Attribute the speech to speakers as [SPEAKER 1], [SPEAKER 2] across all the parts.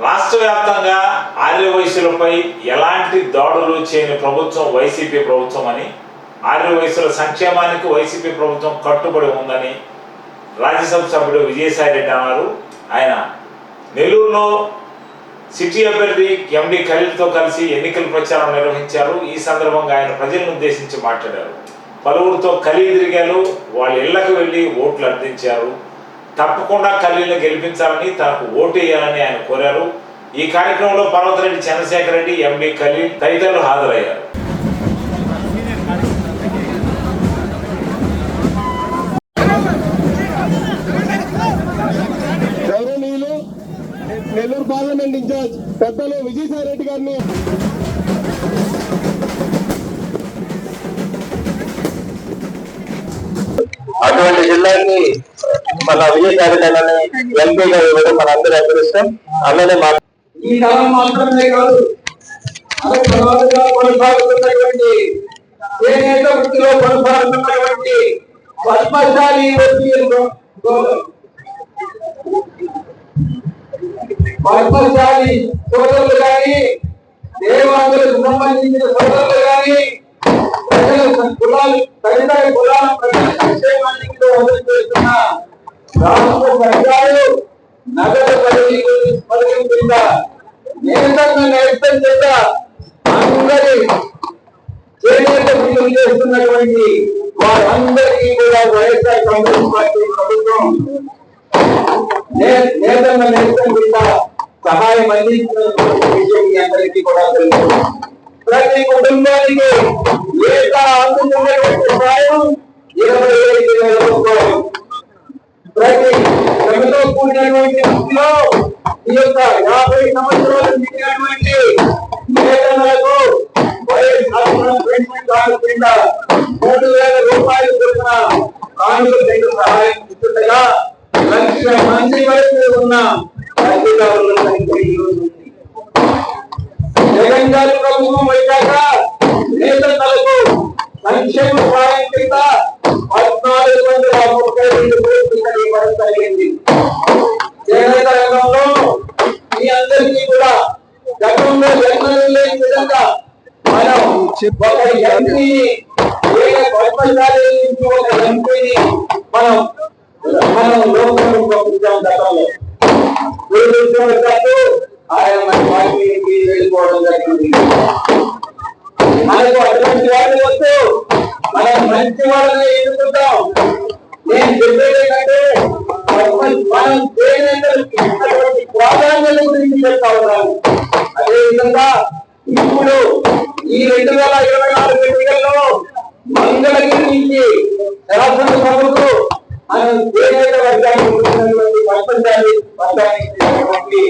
[SPEAKER 1] రాష్ట్ర వ్యాప్తంగా ఆర్యవైశ్యులపై ఎలాంటి దాడులు చేయని ప్రభుత్వం వైసీపీ ప్రభుత్వం అని, ఆర్యవైశ్యుల సంక్షేమానికి వైసీపీ ప్రభుత్వం కట్టుబడి ఉందని రాజ్యసభ సభ్యుడు విజయసాయి రెడ్డి అన్నారు. ఆయన నెల్లూరులో సిటీ అభ్యర్థి ఎండి ఖలీల్తో కలిసి ఎన్నికల ప్రచారం నిర్వహించారు. ఈ సందర్భంగా ఆయన ప్రజలను ఉద్దేశించి మాట్లాడారు. పలువురితో ఖలీల్ తిరిగారు, వాళ్ళ ఇళ్లకు వెళ్ళి ఓట్లు అర్థించారు. తప్పకుండా ఖలీల్ని గెలిపించాలని, తనకు ఓటు వేయాలని ఆయన కోరారు. ఈ కార్యక్రమంలో పర్వతరెడ్డి చంద్రశేఖర్ రెడ్డి, ఎండి ఖలీల్ తదితరులు హాజరయ్యారు.
[SPEAKER 2] నెల్లూరు పార్లమెంట్ ఇన్ఛార్జ్ పెద్దలు విజయసాయి రెడ్డి గారిని
[SPEAKER 3] అటువంటి జిల్లాకి మన విజయసాయి రెడ్డి అన్నని ఎంపీగా ఇవ్వడం మన అందరూ అభిష్టం. అలానే
[SPEAKER 4] ఈ కాలం మాత్రమే కాదు, కొనసాగుతున్నటువంటి చేనేత వృత్తిలో కొనసాగుతున్నటువంటి పద్మశాలి పద్మశాలి సోదరులు కానీ, దేవాంగులకు సంబంధించిన సోదరులు కానీ, కులాలు తదితర కులాల ప్రజల సంక్షేమానికి చేస్తున్న రాష్ట్ర సర్కారు నగదు పథకం కింద నిరంతరంగా నేర్పం చేత అందరి చేనేత బిల్లులు చేస్తున్నటువంటి వారందరికీ కూడా వైఎస్ఆర్ కాంగ్రెస్ పార్టీ ప్రభుత్వం నేతన్న నేర్పం కింద సహాయం అందించినటువంటి విషయం మీ అందరికీ కూడా తెలుసు. ప్రతి కుటుంబానికి ఏటా అందుతున్నటువంటి సాయం 25,000 రూపాయలు. ప్రతి శ్రమతో కూడినటువంటి వృత్తిలో ఈ యొక్క 50 సంవత్సరాలు నిండినటువంటి నేతలకు వైఎస్ఆర్ పెన్షన్ కార్డు కింద 3,000 రూపాయలు చొప్పున కానుకలు సహాయం ఇస్తుండగా 1,00,000 మంది వరకు ఉన్న అధికారుల సంఖ్య ఈరోజు జగన్ గారి ప్రభుత్వం వచ్చాక నేతలకు సంక్షేమ సహాయం కింద 1,432 కోట్లు ఇవ్వడం జరిగింది. చేనేత రంగంలో మీ అందరికీ కూడా గతంలో జన్మలు లేని విధంగా మనం ఒక ఎంపీని పద్మశాలి నుంచి ఒక ఎంపీని మనం లోకంలో పంపించాం. గతంలో ఆయన మన పార్టీకి వెళ్ళిపోవడం జరిగింది. మనకు అటువంటి వాళ్ళు వస్తూ మనం మంచి వాళ్ళని ఎన్నుకుంటాం. నేను చెప్పేది ఏంటంటే మనం చేనేతలకు ఇచ్చినటువంటి ప్రాధాన్యత గురించి చెప్తా ఉన్నాను. అదేవిధంగా ఇప్పుడు ఈ 2024 ఎన్నికల్లో మంగళగిరి నుంచి శాసనసభకు మనం చేనేత వర్గానికి వచ్చినటువంటి పద్మశాలి వర్గానికి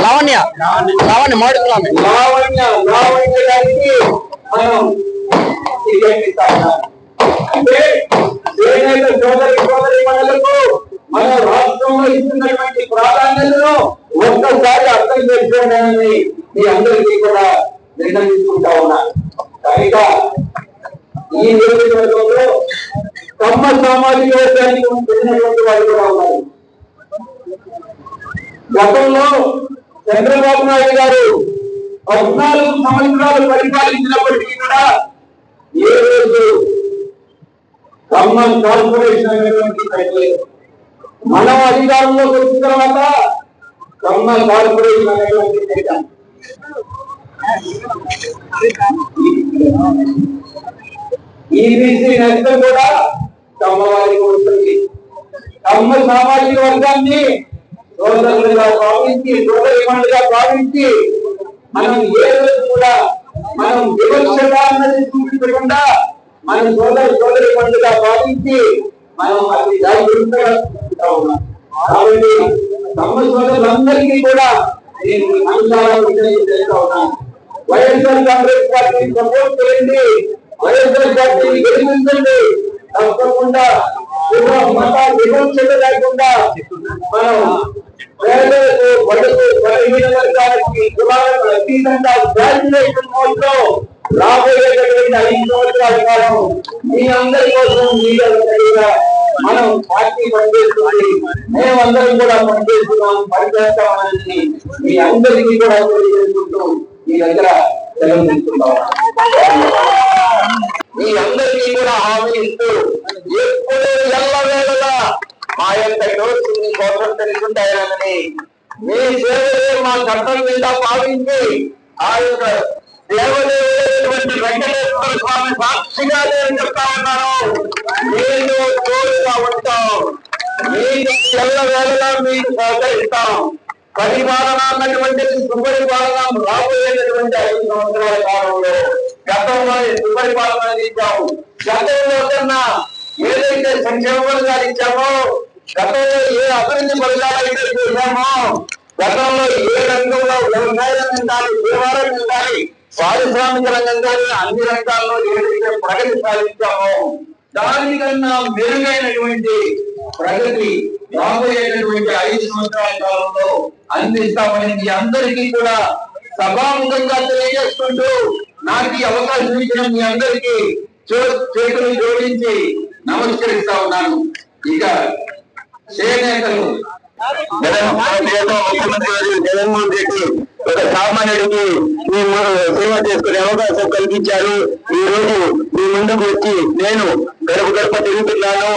[SPEAKER 3] లావణ్య
[SPEAKER 4] గారికి మనం టికెట్ ఇస్తాం. అంటే చేనేత సోదరి మండలకు మన రాష్ట్రంలో ఇస్తున్నటువంటి ప్రాధాన్యతను ఒక్కసారి అర్థం చేసుకోవడాన్ని మీ అందరికీ కూడా నిర్ణయించుకుంటా ఉన్నారు. కనుక ఈ నియోజకవర్గంలో కమ్మ సామాజిక వర్గానికి చెందినటువంటి వాళ్ళు కూడా ఉన్నారు. గతంలో చంద్రబాబు నాయుడు గారు 14 సంవత్సరాలు పరిపాలించినప్పటికీ కూడా ఏ రోజు ఖమ్మం కార్పొరేషన్ అనేటువంటి పెట్టలేదు. మనం అధికారంలోకి వచ్చిన తర్వాత ఖమ్మం కార్పొరేషన్ అనేటువంటి పెట్టాం. ఈబీసీ నేతలు కూడా ఖమ్మవారికి వస్తుంది. ఖమ్మ సామాజిక వర్గాన్ని సోదరులుగా భావించి, సోదరిమణులుగా భావించి మనం ఏ రోజు కూడా మనం వివక్షగా అన్నది చూపించకుండా మనం సోదరిమణులుగా భావించి మనం అది జాగ్రత్తగా ఉన్నాం. కాబట్టి తమ సోదరులందరికీ కూడా నేను అంశాలను చేస్తా ఉన్నాను. వైఎస్ఆర్ కాంగ్రెస్ పార్టీని సపోర్ట్ చేయండి, వైఎస్ఆర్ పార్టీని గెలిపించండి. తప్పకుండా మత వివక్షత లేకుండా మనం పేదలకు, బడుగు, బలహీన వర్గాలకి, కులాలకు అతీతంగా గ్రాడ్యుయేషన్ మోడ్లో రాబోయేటటువంటి 5 సంవత్సరాల కాలం మీ అందరి కోసం మీడియా మనం పార్టీ పనిచేస్తుంది, మేమందరం కూడా పనిచేస్తున్నాం, పనిచేస్తామని మీ అందరికీ కూడా తెలియజేసుకుంటూ మీ దగ్గర సెలవు తీసుకుంటాం. మీ అందరికీ కూడా హామీ ఇస్తూ ఎప్పుడు ఎల్లవేళలా మా యొక్క రోజుని కోసం తెలుసుకుంటాయని మీ సేవలే మా కర్తవ్యంగా భావించి ఆ యొక్క దేవదేవుడైనటువంటి వెంకటేశ్వర స్వామి సాక్షిగా నేను చెప్తా ఉన్నాను, నేను తోడుగా ఉంటాం, మీకు ఎల్లవేళలా మీకు సహకరిస్తాం. పరిపాలన అన్నటువంటి సుపరిపాలన రాబోయేటటువంటి 5 సంవత్సరాల కాలంలో గతంలో సుపరిపాలన ఇచ్చాము. గతంలో కన్నా ఏదైతే సంక్షేమ పథకాలు ఇచ్చామో, గతంలో ఏ అభివృద్ధి పథకాలు అయితే చేశామో, గతంలో ఏ రంగంలో వ్యవసాయ రంగం కానీ, సేవా రంగం కానీ, పారిశ్రామిక రంగం కానీ అన్ని రంగాల్లో ఏదైతే ప్రగతి సాధించామో దానికన్నా మెరుగైనటువంటి ప్రగతి రాబోయేటటువంటి 5 సంవత్సరాల కాలంలో అందిస్తామని మీ అందరికీ కూడా సభాముఖంగా తెలియజేసుకుంటూ నాకు ఈ అవకాశం ఇచ్చిన మీ అందరికీ చేతులు జోడించి నమస్కరిస్తా ఉన్నాను. ఇక చేనేతలు
[SPEAKER 3] ముఖ్యమంత్రి జగన్మోహన్ రెడ్డి ఒక సామాన్యుడికి సేవ చేసుకునే అవకాశం కల్పించారు. ఈ రోజు మీ ముందుకు వచ్చి నేను గడప గడప తిరుగుతున్నాను.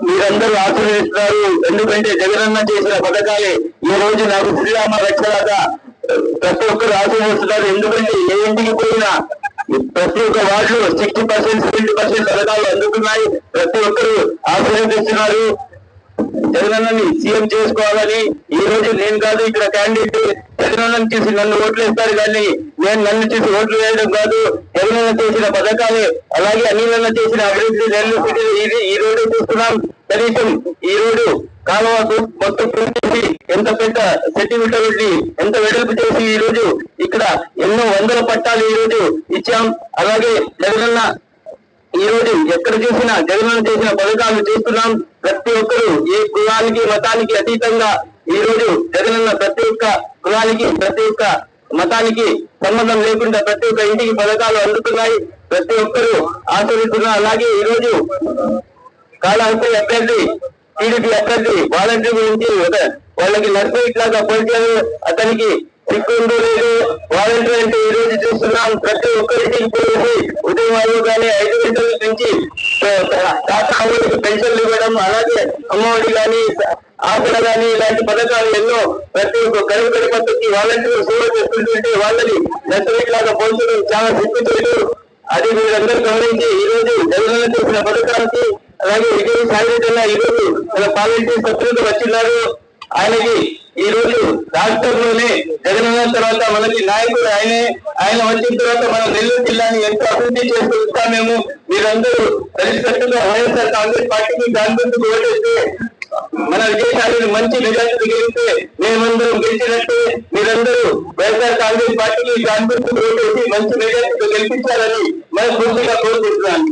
[SPEAKER 3] మీరందరూ ఆశీర్వదిస్తున్నారు. ఎందుకంటే జగనన్న చేసిన పథకాలే ఈ రోజు నాకు శ్రీరామ రక్షలాగా ప్రతి ఒక్కరు ఆశీర్వదిస్తున్నారు. ఎందుకంటే ఏ ఇంటికి పోయినా ప్రతి ఒక్క వార్డులో 60%, 70% పథకాలు అందుతున్నాయి. ప్రతి ఒక్కరు ఆశీర్వదిస్తున్నారు. జగనన్నని సీఎం చేసుకోవాలని ఈ రోజు నేను కాదు ఇక్కడ క్యాండిడేట్, జగనన్నని చూసి నన్ను ఓట్లు వేస్తారు కానీ నేను నన్ను చూసి ఓట్లు వేయడం కాదు. జగనన్న చేసిన పథకాలే, అలాగే అనిలన్న చేసిన అభివృద్ధి నెల్లూరు సిటీలో ఈ రోజు చూస్తున్నాం. కనీసం ఈ రోజు కాలువకు మొత్తం పూర్తి ఎంత పెద్ద సెంటీమీటర్ ఎంత వెడల్పు చేసి ఈ రోజు ఇక్కడ ఎన్నో వందల పట్టాలు ఈ రోజు ఇచ్చాం. అలాగే జగనన్న ఈ రోజు ఎక్కడ చూసినా జగనన్న చేసిన పథకాలు చూస్తున్నాం. ప్రతి ఒక్కరు ఏ కులానికి మతానికి అతీతంగా ఈ రోజు జగనన్న ప్రతి ఒక్క కులానికి ప్రతి ఒక్క మతానికి సంబంధం లేకుండా ప్రతి ఒక్క ఇంటికి పథకాలు అందుతున్నాయి. ప్రతి ఒక్కరు ఆచరిస్తున్నారు. అలాగే ఈ రోజు కాళహస్తి అభ్యర్థి టీడీపీ అభ్యర్థి వాలంటీర్ గురించి వాళ్ళకి నర్సరీ లాగా పోల్చారు. అతనికి సిక్కుంటూ లేదు. వాలంటీర్ అంటే ఈ రోజు చూస్తున్నాం. ప్రతి ఒక్కరికి పోయేసి ఉదయం కానీ 5 గంటల నుంచి పెన్షన్లు ఇవ్వడం, అలాగే అమ్మఒడి కానీ ఆసన కానీ ఇలాంటి పథకాలు ఎన్నో ప్రతి ఒక్క గడువు గడపకి వాలంటీర్లు సేవ చేస్తుంటే వాళ్ళని నర్సరీ లాగా పోల్చడం చాలా సిగ్గుచేటు. అది మీరందరూ గమనించి ఈ రోజు జగనన్న చేసిన పథకాలకి అలాగే విజయసాయి ఈ రోజు మన వాలంటీర్ సభ్యులు వచ్చిన్నారు. ఆయనకి ఈ రోజు రాష్ట్రంలోనే జగనన్న తర్వాత మనకి నాయకుడు ఆయనే. ఆయన వచ్చిన తర్వాత మన నెల్లూరు జిల్లాని ఎంతో అభివృద్ధి చేస్తూ ఇస్తామేమో. మీరందరూ కలిసికట్టుగా వైఎస్ఆర్ కాంగ్రెస్ పార్టీకి దాని గురించి ఓటేస్తే మన విజయసాయిని మంచి మెజార్టీ గెలిస్తే మేమందరం గెలిచినట్టు. మీరందరూ వైఎస్ఆర్ కాంగ్రెస్ పార్టీకి దాని గురించి ఓటేసి మంచి మెజార్టీతో గెలిపించాలని మనం పూర్తిగా కోరుకుంటున్నాను.